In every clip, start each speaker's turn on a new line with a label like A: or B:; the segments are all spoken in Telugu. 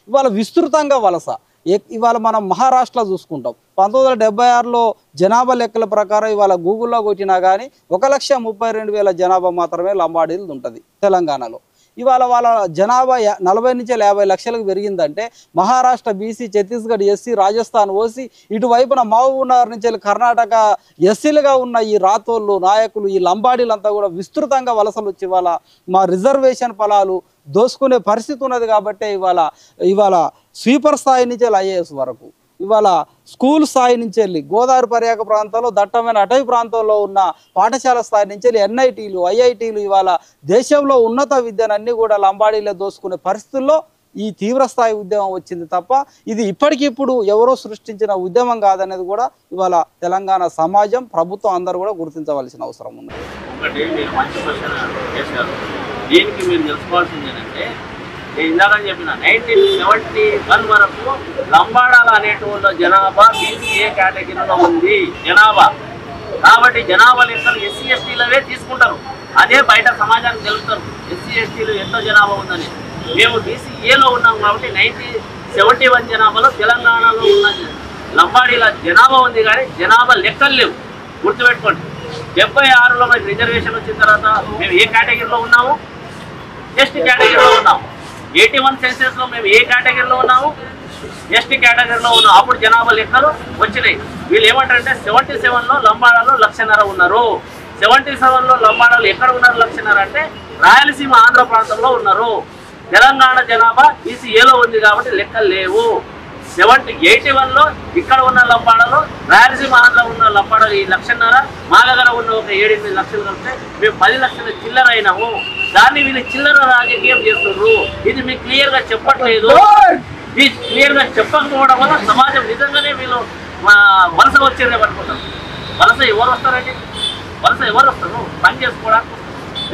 A: ఇవాళ విస్తృతంగా వలస. ఇవాళ మనం మహారాష్ట్రలో చూసుకుంటాం 1976లో జనాభా లెక్కల ప్రకారం ఇవాళ గూగుల్లో కొట్టినా కానీ 1,32,000 జనాభా మాత్రమే లంబాడీలు ఉంటుంది తెలంగాణలో. ఇవాళ వాళ్ళ జనాభా 40 నుంచి 50 లక్షలకు పెరిగిందంటే Maharashtra BC, Chhattisgarh SC, Rajasthan OC, ఇటువైపున మహబూబ్నగర్ నుంచి కర్ణాటక ఎస్సీలుగా ఉన్న ఈ రాతోళ్ళు నాయకులు, ఈ లంబాడీలంతా కూడా విస్తృతంగా వలసలు వచ్చి ఇవాళ మా రిజర్వేషన్ ఫలాలు దోసుకునే పరిస్థితి ఉన్నది. కాబట్టి ఇవాళ స్వీపర్ స్థాయి నుంచి ఐఏఎస్ వరకు, ఇవాళ స్కూల్ స్థాయి నుంచి వెళ్ళి గోదావరి పర్యాక ప్రాంతంలో దట్టమైన అటవీ ప్రాంతంలో ఉన్న పాఠశాల స్థాయి నుంచి వెళ్ళి ఎన్ఐటీలు, ఐఐటీలు, ఇవాళ దేశంలో ఉన్నత విద్యనన్నీ కూడా లంబాడీలే దోసుకునే పరిస్థితుల్లో ఈ తీవ్రస్థాయి ఉద్యమం వచ్చింది తప్ప ఇది ఇప్పటికిప్పుడు ఎవరో సృష్టించిన ఉద్యమం కాదనేది కూడా ఇవాళ తెలంగాణ సమాజం, ప్రభుత్వం అందరూ కూడా గుర్తించవలసిన అవసరం ఉంది.
B: దీనికి మీరు తెలుసుకోవాల్సింది ఏంటంటే, నేను ఇందాక చెప్పిన 1971 వరకు లంబాడాల అనేటువంటి జనాభా బీసీఏ కేటగిరీలో ఉంది జనాభా. కాబట్టి జనాభా లెక్కలు ఎస్సీ ఎస్టీలవే తీసుకుంటారు. అదే బయట సమాజానికి తెలుస్తారు ఎస్సీ ఎస్టీలు ఎంత జనాభా ఉందని. మేము బీసీఏలో ఉన్నాం కాబట్టి 1971 జనాభాలో తెలంగాణలో ఉన్న లంబాడీల జనాభా ఉంది, కానీ జనాభా లెక్కలు లేవు. గుర్తుపెట్టుకోండి. 76లో మనకి రిజర్వేషన్ వచ్చిన తర్వాత మేము ఏ కేటగిరీలో ఉన్నాము? ఎస్టీ కేటగిరీలో ఉన్నాము. 81 సెన్సెస్లో మేము ఏ కేటగిరీలో ఉన్నాము? ఎస్టీ కేటగిరీలో ఉన్నాం. అప్పుడు జనాభా లెక్కలు వచ్చినాయి. వీళ్ళు ఏమంటారంటే 77లో లంబాడాలు 1,50,000 ఉన్నారు. 77లో లంబాడాలు ఎక్కడ ఉన్నారు 1,50,000 అంటే రాయలసీమ ఆంధ్ర ప్రాంతంలో ఉన్నారు. తెలంగాణ జనాభా బీసీఏలో ఉంది కాబట్టి లెక్కలు లేవు. 81లో ఇక్కడ ఉన్న లంబాడలో రాయలసీమ ఆంధ్ర ఉన్న లంబాడలు ఈ 1,50,000, మా దగ్గర ఉన్న ఒక 7-8 లక్షలు కలిపితే మేము 10 లక్షల చిల్లర అయినాము. దాన్ని వీళ్ళు చిల్లర రాజకీయం చేస్తున్నారు. ఇది మీకు క్లియర్గా చెప్పట్లేదు. ఇది క్లియర్గా చెప్పకపోవడం వల్ల సమాజం నిజంగానే వీళ్ళు వలస వచ్చేదే పట్టుకుంటారు. వలస ఎవరు వస్తారండి? వలస ఎవరు వస్తారు? పని చేసుకోవడానికి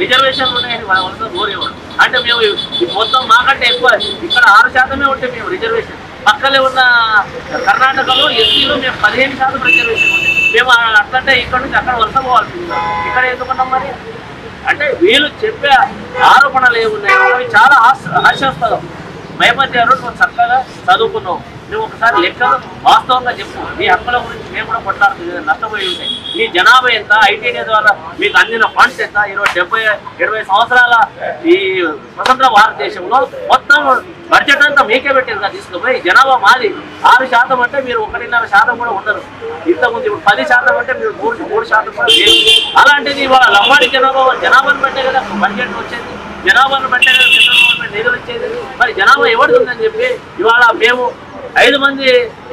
B: రిజర్వేషన్లు ఉన్నాయండి. వలస కోరేవాడు అంటే మేము మొత్తం మాకంటే ఎక్కువ ఇక్కడ 6% ఉంటే మేము రిజర్వేషన్. పక్కనే ఉన్న కర్ణాటకలో ఎస్సీలో మేము 15% రిజర్వేషన్ ఉంది. మేము అట్లంటే ఇక్కడ నుంచి అక్కడ వలస పోవాల్సింది. ఇక్కడ ఎందుకున్నాం మరి? అంటే వీళ్ళు చెప్పే ఆరోపణలు ఏమున్నాయి అవి చాలా హాస్యాస్పదం. భయపడ్డారు. నువ్వు చక్కగా చదువుకున్నావు, నువ్వు ఒకసారి లెక్కలు వాస్తవంగా చెప్పు. నీ హక్కుల గురించి మేము కూడా కొట్లాడుతుంది నష్టపోయి ఉంటాయి. నీ జనాభా ఎంత, ఐటీడీ ద్వారా మీకు అందిన ఫండ్స్ ఎంత? 70 సంవత్సరాల ఈ స్వతంత్ర భారతదేశంలో మొత్తం బడ్జెట్ అంతా మీకే పెట్టారు కదా తీసుకుపోయి. జనాభా మాది 6% అంటే మీరు 1.5% కూడా ఉండరు. ఇంతకుముందు ఇప్పుడు 10% అంటే మీరు 3% కూడా లేదు. అలాంటిది ఇవాళ లంబాడి జనాభాను బట్టే కదా బడ్జెట్ వచ్చేది, జనాభాను బట్టే కదా సెంట్రల్ గవర్నమెంట్ నిధులు వచ్చేది. మరి జనాభా ఎవరిది ఉందని చెప్పి ఇవాళ మేము 5 మంది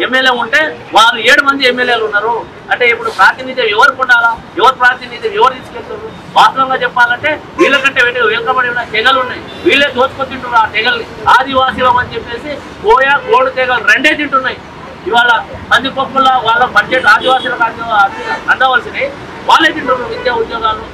B: ఎమ్మెల్యే ఉంటే వాళ్ళు 7 మంది ఎమ్మెల్యేలు ఉన్నారు. అంటే ఇప్పుడు ప్రాతినిధ్యం ఎవరికి ఉండాలా? ఎవరు ప్రాతినిధ్యం ఎవరు తీసుకెళ్తారు? వాస్తవంగా చెప్పాలంటే వీళ్ళకంటే వెనుకబడి ఉన్న తెగలు ఉన్నాయి. వీళ్ళే దోచుకొని తింటున్నారు ఆ తెగల్ని. ఆదివాసీలం అని చెప్పేసి కోయా కోడు తెగలు 2 తింటున్నాయి. ఇవాళ పందికొక్కుల వాళ్ళ బడ్జెట్ ఆదివాసీలకు అందవలసినవి వాళ్ళే తింటున్నారు. విద్యా ఉద్యోగాలు